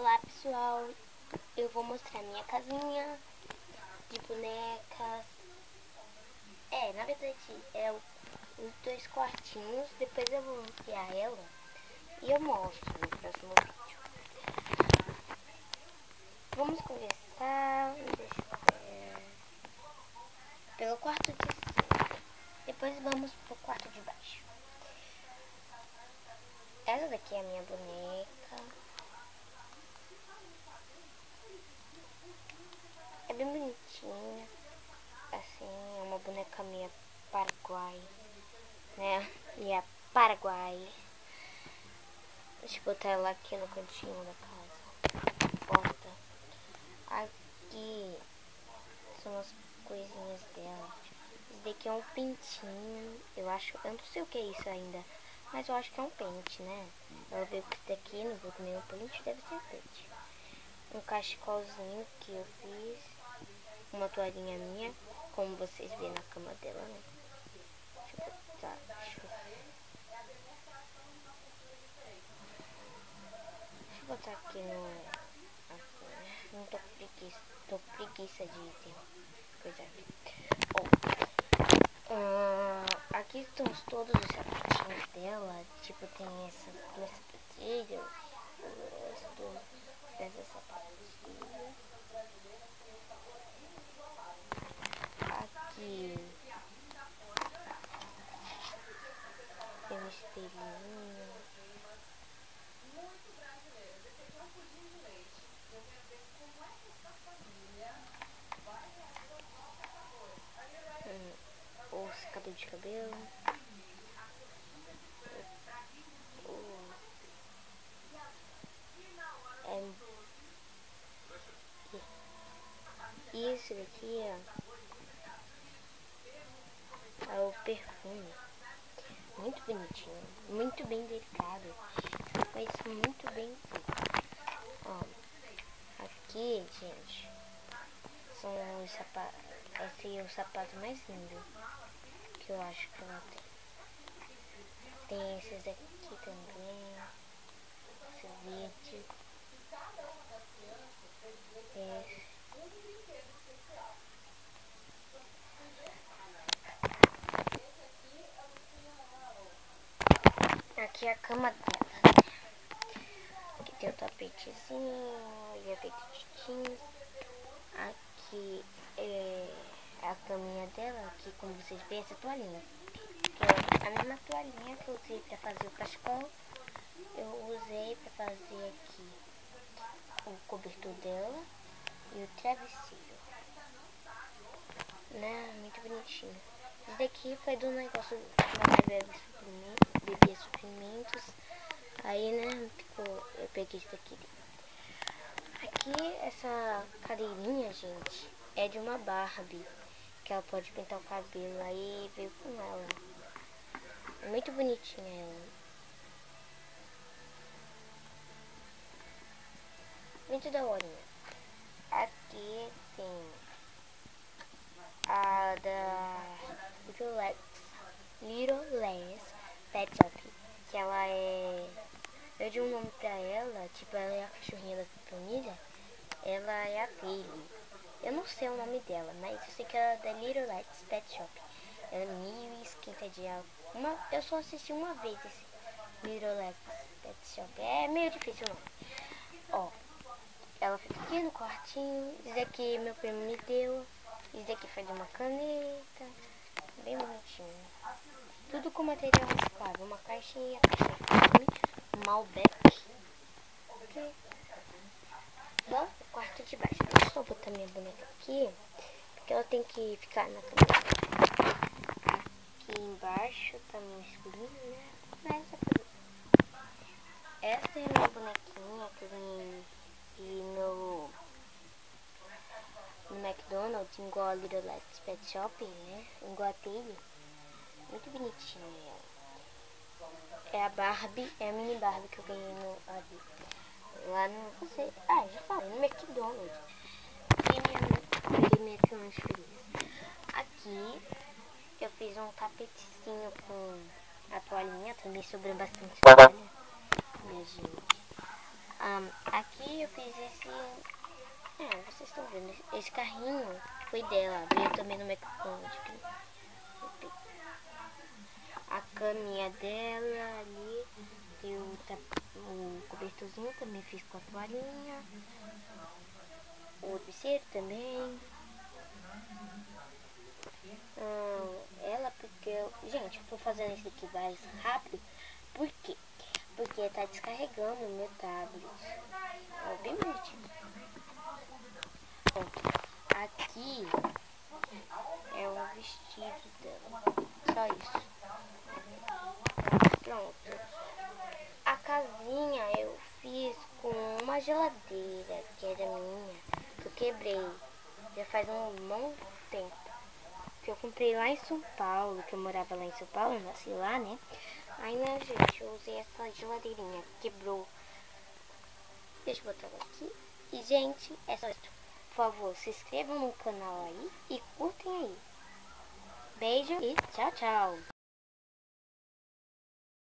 Olá pessoal, eu vou mostrar minha casinha de bonecas. Na verdade os dois quartinhos, depois eu vou ampliar ela e eu mostro no próximo vídeo. Vamos começar pelo quarto de cima, depois vamos pro quarto de baixo. Essa daqui é a minha boneca. É bem bonitinha, assim, é uma boneca meio paraguai, né? E é Paraguai. Deixa eu botar ela aqui no cantinho da casa. Porta. Aqui são as coisinhas dela. Esse daqui é um pentinho. Eu não sei o que é isso ainda, mas eu acho que é um pente, né? Ela veio com isso daqui, não viu com nenhum pente, deve ser pente. Um cachecolzinho que eu fiz. Uma toalhinha minha, como vocês vêem na cama dela, né? Deixa eu botar aqui no... Aqui, né? Não tô com preguiça de ter coisa aqui. Aqui estão todos os sapatinhos dela. Tipo, tem essas duas sapatilhas. O resto dessas sapatilhas. Aqui tem um espelhinho. O secador de cabelo. E esse daqui é o perfume. Muito bonitinho, muito bem delicado, mas muito bem feito. Aqui, gente, são os sapatos. Esse é o sapato mais lindo que eu acho que ela tem. Tem esses aqui também. Esse verde. Esse. Aqui é a cama dela. Aqui tem o tapetezinho e a feito de jeans. Aqui é a caminha dela, aqui como vocês veem, essa toalhinha. Que é a mesma toalhinha que eu usei pra fazer o cachecol. Eu usei pra fazer aqui o cobertor dela e o travesseiro. Né? Muito bonitinho. Esse daqui foi do negócio que bebê suprimentos. Aí, né, eu peguei esse daqui. Aqui, essa cadeirinha, gente, é de uma Barbie, que ela pode pintar o cabelo. Aí veio com ela. É muito bonitinha ela. Muito da hora. Aqui tem a da Little Legs Pet Shop, que ela é... Eu dei um nome pra ela, tipo, ela é a cachorrinha da família. Ela é a Bailey. Eu não sei o nome dela, mas eu sei que ela é da Little Legs Pet Shop. Ela é meio esquentadinha. Eu só assisti uma vez esse Little Legs Pet Shop. É meio difícil o nome. Ela fica aqui no quartinho. Esse daqui meu primo me deu. Esse daqui foi de uma caneta. Bem bonitinho. Tudo com material reciclável. Uma caixinha, Malbec. Okay. Bom, o quarto de baixo. Deixa eu só botar minha boneca aqui, porque ela tem que ficar na cama. Aqui embaixo tá meio escurinho, né? Mas essa é a minha bonequinha que eu ganhei no McDonald's, igual a Little Legs Pet Shop, né? Igual a Bailey. Muito bonitinha ela. É a Barbie, é a mini Barbie que eu ganhei lá no... já falei, no McDonald's. E minha criança feliz. Aqui eu fiz um tapetezinho com a toalhinha, também sobrou bastante toalha, minha gente. Aqui eu fiz esse... vocês estão vendo, esse carrinho foi dela, veio também no McDonald's. A caminha dela ali, tem o cobertorzinho, também fiz com a toalhinha. O travesseiro também. Ela, porque gente, eu tô fazendo isso aqui mais rápido. Por quê? Porque tá descarregando o meu tablet. Bem bonitinho. Aqui é o vestido dela. Só isso. Pronto. A casinha eu fiz com uma geladeira que era minha, que eu quebrei. Já faz um bom tempo. Que eu comprei lá em São Paulo, que eu morava lá em São Paulo, eu nasci lá, né? Aí, né, gente, eu usei essa geladeirinha, quebrou. Deixa eu botar ela aqui. E, gente, é só isso. Por favor, se inscrevam no canal aí e curtem aí. Beijo e tchau, tchau.